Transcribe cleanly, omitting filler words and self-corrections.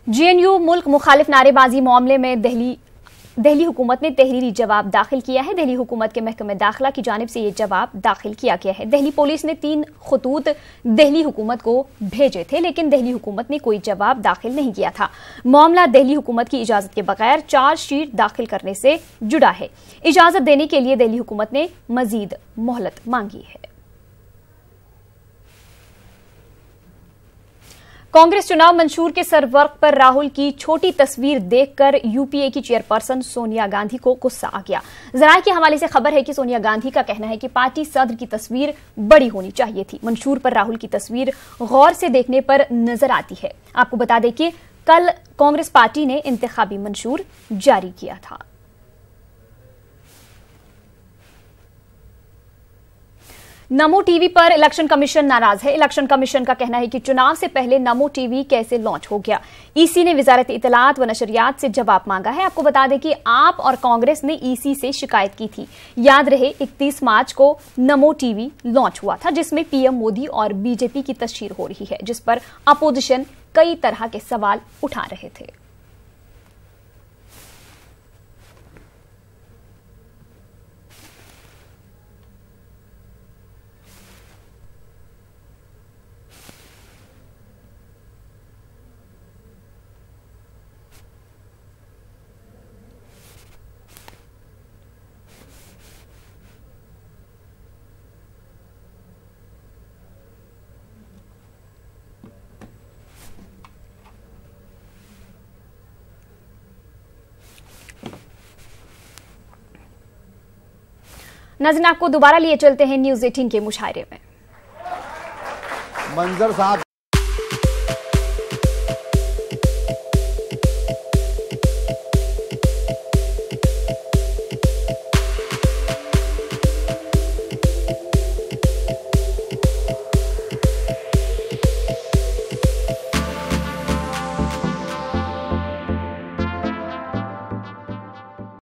JNU मुल्क मुखालिफ नारेबाजी मामले में दिल्ली हुकूमत ने तहरीरी जवाब दाखिल किया है। दिल्ली हुकूमत के महकमे दाखिला की जानिब से यह जवाब दाखिल किया गया है। दिल्ली पुलिस ने 3 खतूत दिल्ली हुकूमत को भेजे थे, लेकिन दिल्ली हुकूमत ने कोई जवाब दाखिल नहीं किया था। मामला दिल्ली हुकूमत की इजाजत के बगैर चार्जशीट दाखिल करने से जुड़ा है। इजाजत देने के लिए दिल्ली हुकूमत ने मजीद मोहलत मांगी है। कांग्रेस चुनाव मंशूर के सरवर्क पर राहुल की छोटी तस्वीर देखकर यूपीए की चेयरपर्सन सोनिया गांधी को गुस्सा आ गया। जराये के हवाले से खबर है कि सोनिया गांधी का कहना है कि पार्टी सदर की तस्वीर बड़ी होनी चाहिए थी। मंशूर पर राहुल की तस्वीर गौर से देखने पर नजर आती है। आपको बता दें कि कल कांग्रेस पार्टी ने इंतखाबी मंशूर जारी किया था। नमो टीवी पर इलेक्शन कमीशन नाराज है। इलेक्शन कमीशन का कहना है कि चुनाव से पहले नमो टीवी कैसे लॉन्च हो गया। ईसी ने वजारत इत्तलात व नशरियात से जवाब मांगा है। आपको बता दें कि आप और कांग्रेस ने ईसी से शिकायत की थी। याद रहे 31 मार्च को नमो टीवी लॉन्च हुआ था, जिसमें पीएम मोदी और बीजेपी की तशहीर हो रही है, जिस पर अपोजिशन कई तरह के सवाल उठा रहे थे। नाज़रीन, आपको दोबारा लिए चलते हैं न्यूज़ 18 के मुशायरे में। मंजर साहब